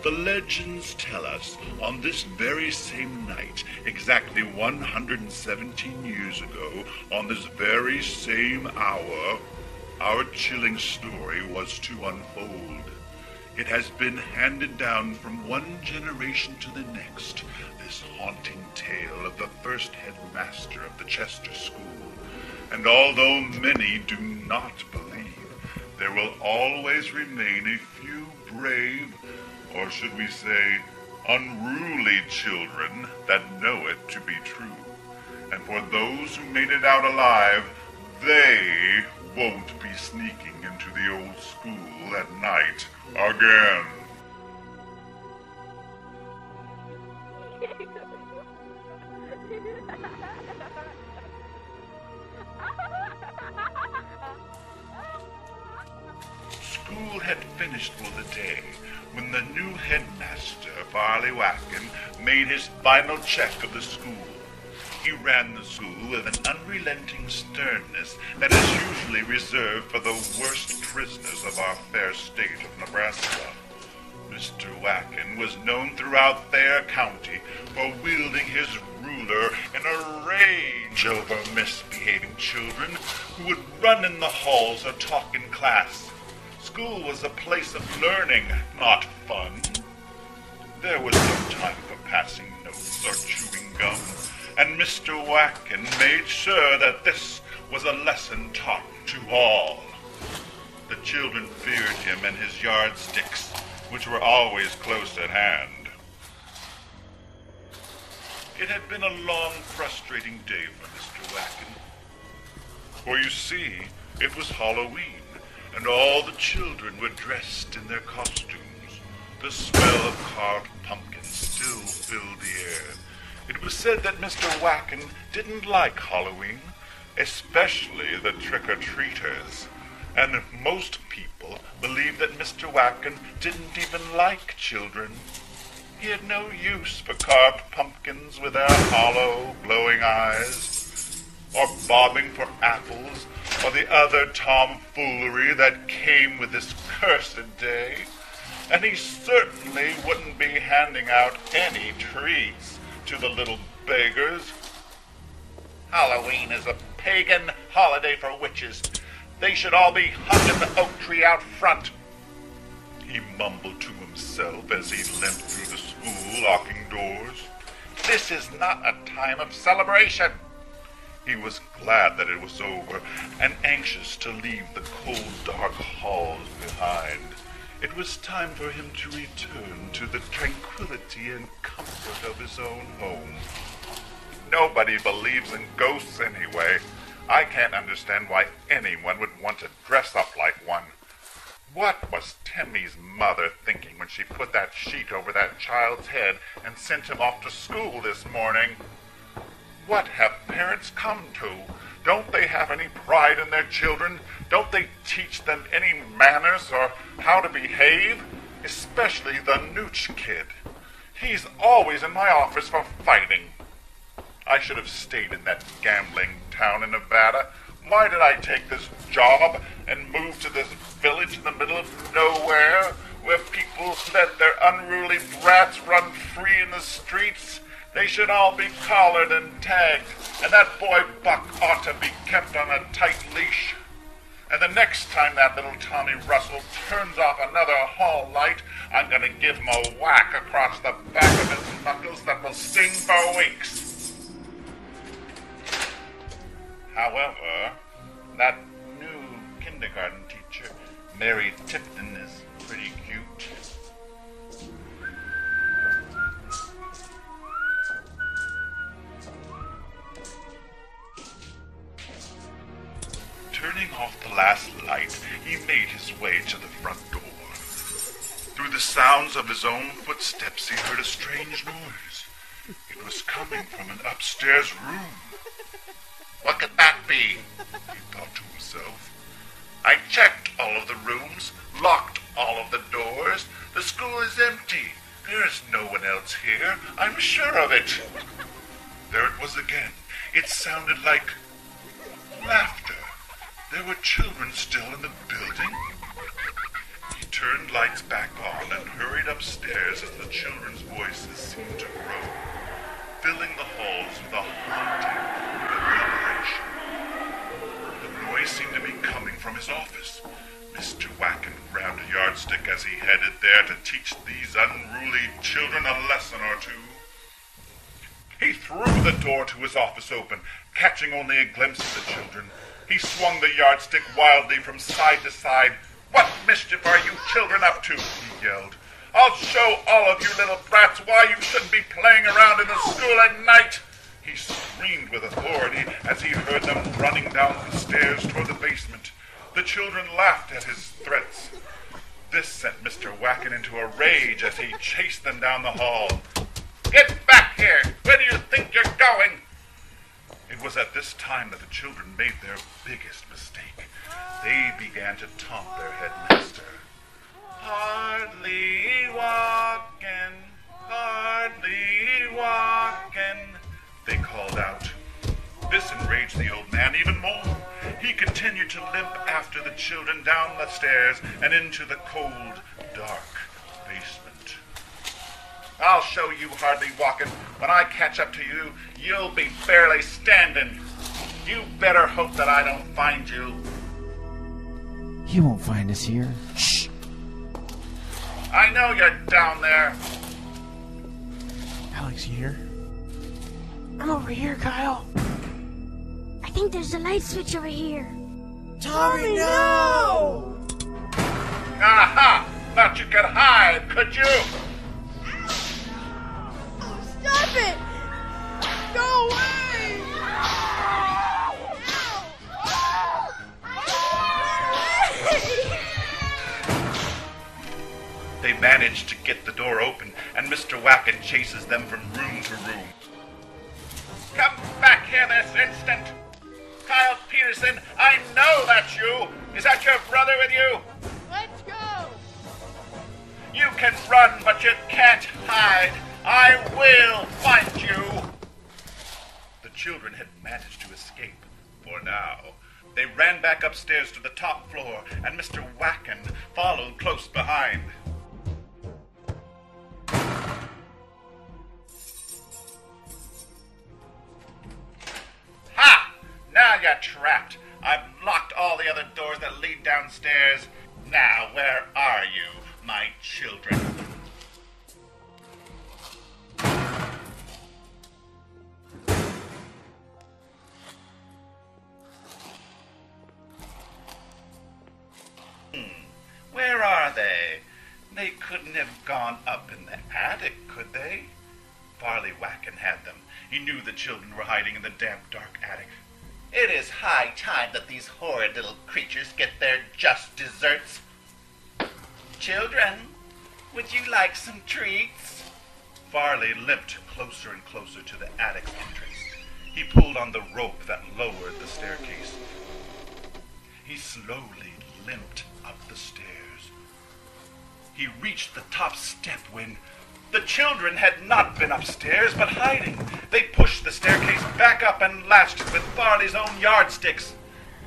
The legends tell us on this very same night, exactly 117 years ago, on this very same hour, our chilling story was to unfold. It has been handed down from one generation to the next, this haunting tale of the first headmaster of the Chester School. And although many do not believe, there will always remain a few brave, or should we say, unruly children that know it to be true. And for those who made it out alive, they won't be sneaking into the old school at night again. School had finished for the day when the new headmaster, Farley Wacken, made his final check of the school. He ran the school with an unrelenting sternness that is usually reserved for the worst prisoners of our fair state of Nebraska. Mr. Wacken was known throughout Thayer County for wielding his ruler in a rage over misbehaving children who would run in the halls or talk in class. School was a place of learning, not fun. There was no time for passing notes or chewing gum, and Mr. Wacken made sure that this was a lesson taught to all. The children feared him and his yardsticks, which were always close at hand. It had been a long, frustrating day for Mr. Wacken. For you see, it was Halloween, and all the children were dressed in their costumes. The smell of carved pumpkins still filled the air. It was said that Mr. Wacken didn't like Halloween, especially the trick-or-treaters, and most people believed that Mr. Wacken didn't even like children. He had no use for carved pumpkins with their hollow, glowing eyes, or bobbing for apples, or the other tomfoolery that came with this cursed day. And he certainly wouldn't be handing out any treats to the little beggars. Halloween is a pagan holiday for witches. They should all be hung in the oak tree out front, he mumbled to himself as he limped through the school, locking doors. This is not a time of celebration. He was glad that it was over, and anxious to leave the cold, dark halls behind. It was time for him to return to the tranquility and comfort of his own home. Nobody believes in ghosts anyway. I can't understand why anyone would want to dress up like one. What was Timmy's mother thinking when she put that sheet over that child's head and sent him off to school this morning? What have parents come to? Don't they have any pride in their children? Don't they teach them any manners or how to behave? Especially the Nooch kid. He's always in my office for fighting. I should have stayed in that gambling town in Nevada. Why did I take this job and move to this village in the middle of nowhere where people let their unruly brats run free in the streets? They should all be collared and tagged, and that boy Buck ought to be kept on a tight leash. And the next time that little Tommy Russell turns off another hall light, I'm going to give him a whack across the back of his knuckles that will sting for weeks. However, that new kindergarten teacher, Mary Tipton, is pretty cute. Turning off the last light, he made his way to the front door. Through the sounds of his own footsteps, he heard a strange noise. It was coming from an upstairs room. What could that be? He thought to himself. I checked all of the rooms, locked all of the doors. The school is empty. There is no one else here. I'm sure of it. There it was again. It sounded like laughter. There were children still in the building. He turned lights back on and hurried upstairs as the children's voices seemed to grow, filling the halls with a haunting reverberation. The noise seemed to be coming from his office. Mr. Wacken grabbed a yardstick as he headed there to teach these unruly children a lesson or two. He threw the door to his office open, catching only a glimpse of the children. He swung the yardstick wildly from side to side. "What mischief are you children up to?" he yelled. "I'll show all of you little brats why you shouldn't be playing around in the school at night!" He screamed with authority as he heard them running down the stairs toward the basement. The children laughed at his threats. This sent Mr. Wacken into a rage as he chased them down the hall. "Get back here! Where do you think you're going?" It was at this time that the children made their biggest mistake. They began to taunt their headmaster. "Hardly walking, hardly walking," they called out. This enraged the old man even more. He continued to limp after the children down the stairs and into the cold, dark basement. "I'll show you, hardly walking. When I catch up to you, you'll be barely standing. You better hope that I don't find you." You won't find us here. Shh! "I know you're down there." Alex, you here? I'm over here, Kyle. I think there's a light switch over here. Tommy, no! Aha! Thought you could hide, could you? Oh, stop it! Go away! They managed to get the door open, and Mr. Wacken chases them from room to room. "Come back here this instant! Kyle Peterson, I know that's you! Is that your brother with you? Let's go! You can run, but you can't hide! I will find you!" The children had managed to escape, for now. They ran back upstairs to the top floor, and Mr. Wacken followed close behind. "Ha! Now you're trapped. I've locked all the other doors that lead downstairs. Now, where are you, my children?" Where are they? They couldn't have gone up in the attic, could they? Farley Wacken had them. He knew the children were hiding in the damp, dark attic. "It is high time that these horrid little creatures get their just desserts. Children, would you like some treats?" Farley limped closer and closer to the attic's entrance. He pulled on the rope that lowered the staircase. He slowly limped up the stairs. He reached the top step when the children had not been upstairs, but hiding. They pushed the staircase back up and latched it with Farley's own yardsticks.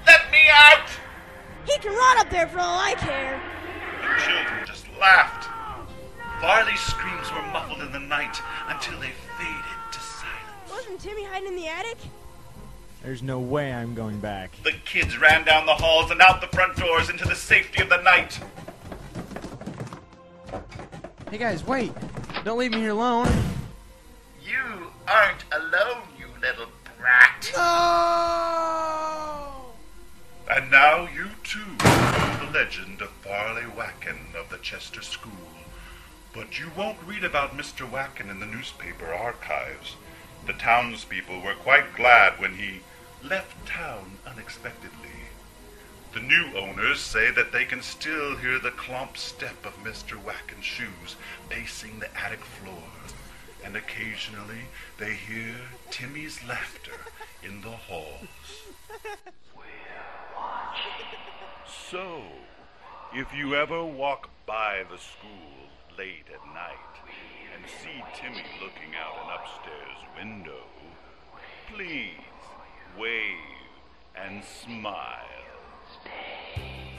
"Let me out!" He can run up there for all I care. The children just laughed. Farley's screams were muffled in the night until they faded to silence. Wasn't Timmy hiding in the attic? There's no way I'm going back. The kids ran down the halls and out the front doors into the safety of the night. Hey guys, wait! Don't leave me here alone! "You aren't alone, you little brat." No! And now you too know the legend of Farley Wacken of the Chester School. But you won't read about Mr. Wacken in the newspaper archives. The townspeople were quite glad when he left town unexpectedly. The new owners say that they can still hear the clomp step of Mr. Wacken's shoes pacing the attic floor, and occasionally they hear Timmy's laughter in the halls. So, if you ever walk by the school late at night and see Timmy looking out an upstairs window, please wave and smile. Stay